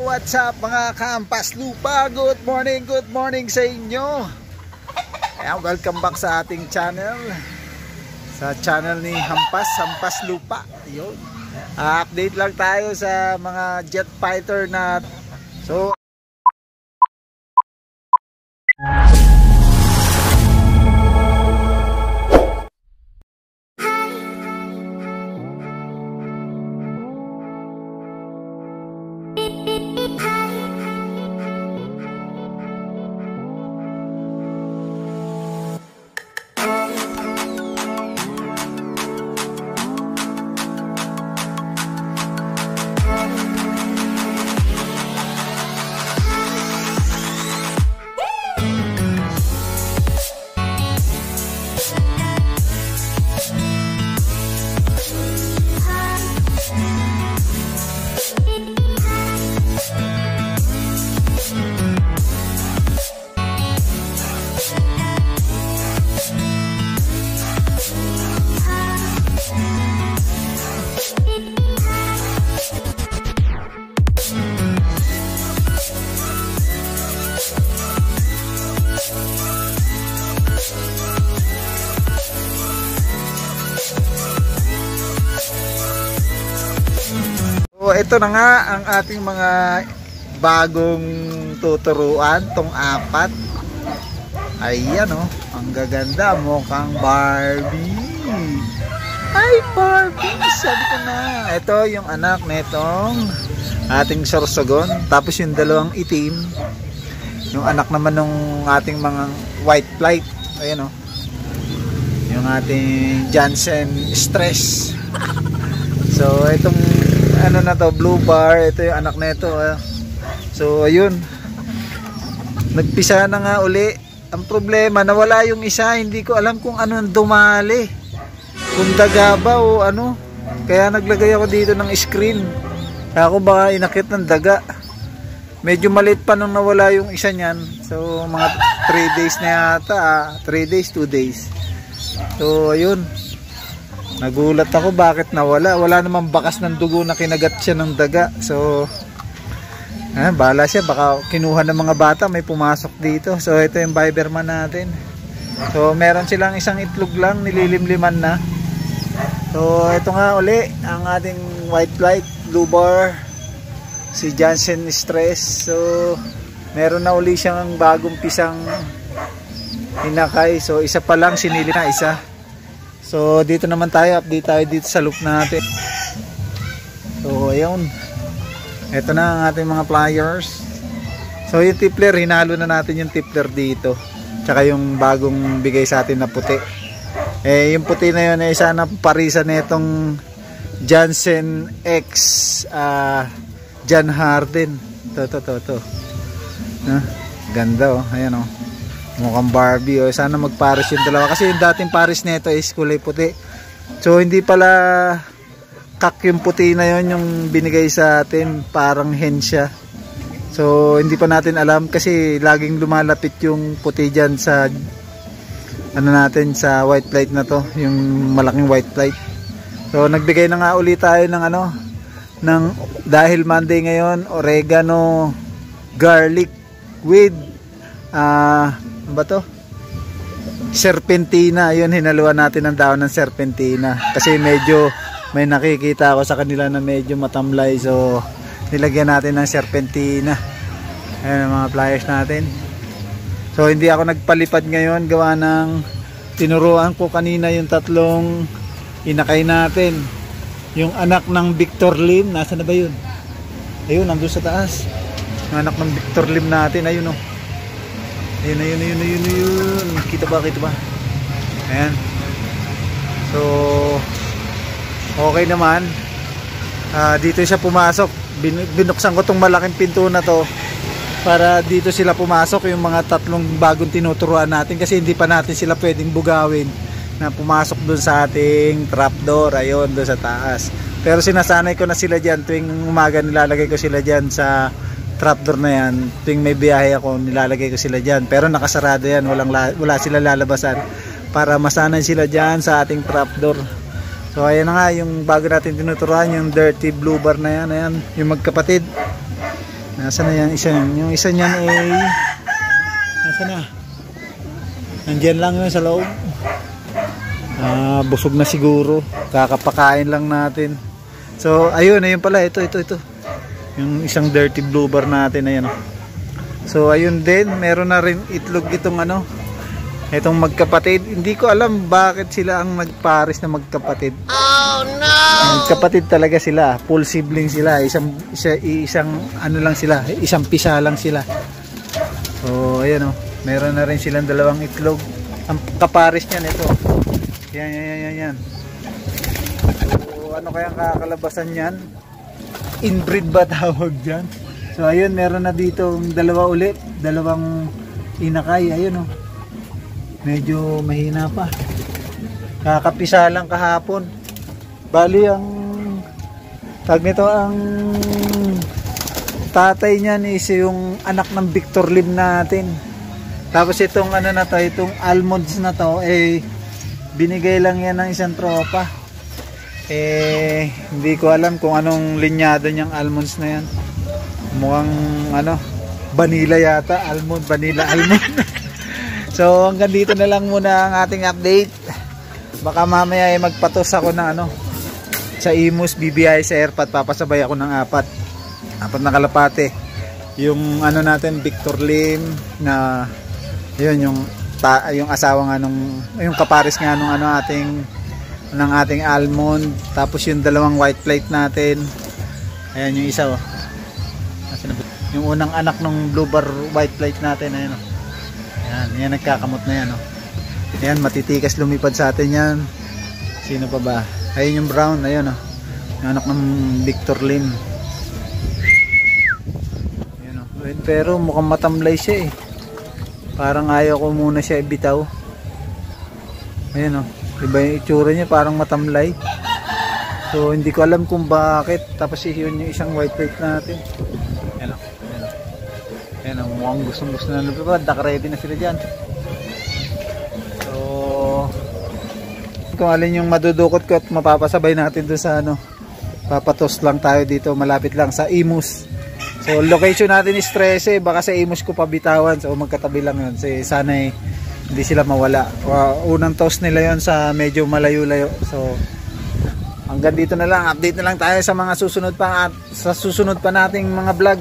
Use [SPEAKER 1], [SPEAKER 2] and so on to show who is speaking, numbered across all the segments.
[SPEAKER 1] What's up mga Kampas Lupa? Good morning sa inyo. Welcome back sa ating channel. Sa channel ni Hampas Lupa. Yun. Update lang tayo sa mga jet fighter na ito na nga ang ating mga bagong tuturuan, tong apat. Ayan oh, ang gaganda, mukhang Barbie. Ay Barbie, sabi ko na. Ito yung anak netong ating sorsogon, tapos yung dalawang itim, yung anak naman ng ating mga white flight. Ayan oh, yung ating Jansen Stress. So itong ano na to, blue bar, ito yung anak nito. So ayun, nagpisa na nga uli. Ang problema, nawala yung isa, hindi ko alam kung ano dumali, kung daga ba o ano. Kaya naglagay ako dito ng screen, ako baka inakit ng daga. Medyo maliit pa nung nawala yung isa niyan. So mga 3 days na yata, 3 days, 2 days. So ayun, nagulat ako bakit nawala. Wala namang bakas ng dugo na kinagat siya ng daga. So bahala siya, baka kinuha ng mga bata, may pumasok dito. So ito yung Biberman natin. So meron silang isang itlog lang, nililimliman na. So ito nga uli ang ating white flight, blue bar, si Jansen Stress. So meron na uli siyang bagong pisang hinakay. So isa pa lang, sinili na isa. So dito naman tayo, update tayo dito sa loop natin. So ayun, ito na ang ating mga pliers. So yung tippler, hinalo na natin yung tippler dito, tsaka yung bagong bigay sa atin na puti. Yung puti na yun sana parisa na itong Jansen X Jan Harden. To ganda oh, ayan oh, mukhang Barbie oh. Sana magpares yung dalawa, kasi yung dating pares nito is kulay puti. So hindi pala kak yung puti na yon yung binigay sa atin, parang hen siya. So hindi pa natin alam, kasi laging lumalapit yung puti dyan sa ano natin, sa white flight na to, yung malaking white flight. So nagbigay na nga ulit tayo ng ano, ng, dahil Monday ngayon, oregano garlic with ano ba to? Serpentina. Yun, hinaluan natin ng daon ng serpentina, kasi medyo may nakikita ako sa kanila na medyo matamlay. So nilagyan natin ng serpentina. Ayan ang mga pliers natin. So hindi ako nagpalipad ngayon, gawa ng tinuruan ko kanina yung tatlong inakay natin. Yung anak ng Victor Lim, nasa na ba yun? Ayun, nandun sa taas. Yung anak ng Victor Lim natin, ayun oh. Ayun. Kita ba? Ayan. So okay naman. Dito siya pumasok. Binuksan ko tong malaking pinto na to para dito sila pumasok, yung mga tatlong bagong tinuturuan natin, kasi hindi pa natin sila pwedeng bugawin na pumasok dun sa ating trapdoor. Ayun, dun sa taas. Pero sinasanay ko na sila dyan. Tuwing umaga nilalagay ko sila dyan sa trapdoor na yan. Tuwing may biyahe ako, nilalagay ko sila dyan. Pero nakasarado yan, wala sila lalabasan, para masanay sila dyan sa ating trapdoor. So ayan na nga yung bago natin tinuturuan, yung dirty blue bar na yan. Ayan, yung magkapatid. Nasaan na yan isa? Yung isa niyan ay nasaan na? Nandiyan lang yun sa loob. Busog na siguro. Kakapakain lang natin. So ayun pala, ito. Yung isang dirty blue bar natin, ayan. So ayun din, meron na rin itlog itong itong magkapatid. Hindi ko alam bakit sila ang nagpares na magkapatid. Oh no! Magkapatid talaga sila, full sibling sila. Isang lang sila, isang pisa lang sila. So ayan meron na rin silang dalawang itlog. Ang kapares niyan ito. Yan. So ano kayang kakalabasan niyan? Inbreed ba tawag dyan? So ayun, meron na dito dalawa ulit, dalawang inakay. Ayun medyo mahina pa, kakapisa lang kahapon. Bali ang tag nito, ang tatay niyan is yung anak ng Victor Lim natin. Tapos itong na to, itong almonds na to binigay lang yan ng isang tropa. Hindi ko alam kung anong linyado niyang almonds na yan. Mukhang vanilla yata, vanilla almond. So hanggang dito na lang muna ang ating update. Baka mamaya magpatos ako ng sa Imus BBI sa airpot. Papasabay ako ng apat na kalapate. Yung natin, Victor Lim na yun, yung asawa nga yung kapares nga nung ng ating almond. Tapos yung dalawang white plate natin, ayan yung isa yung unang anak ng blue bar white plate natin, ayan yan nagkakamot na yan ayan, matitikas lumipad sa atin yan. Sino pa ba? Ayun yung brown, ayun yung anak ng Victor Lim. Ayan pero mukhang matamlay siya parang ayaw ko muna siya ibitaw. Ayan iba yung itsura niya, parang matamlay. So hindi ko alam kung bakit. Tapos yun yung isang white plate natin. Ayan mukhang gusto na lumipad. Naka-ready na sila dyan. So kung alin yung madudukot ko at mapapasabay natin dun sa papatos lang tayo dito, malapit lang sa Imus. So location natin is 13. Baka sa Imus ko pabitawan. So magkatabi lang yun. Sana hindi sila mawala. Unang toast nila yon sa medyo malayo-layo. So hanggang dito na lang, update na lang tayo sa mga susunod pa nating mga vlog,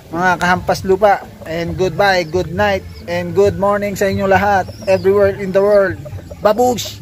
[SPEAKER 1] mga kahampas lupa. And goodbye, good night, and good morning sa inyo lahat, everywhere in the world. Babush!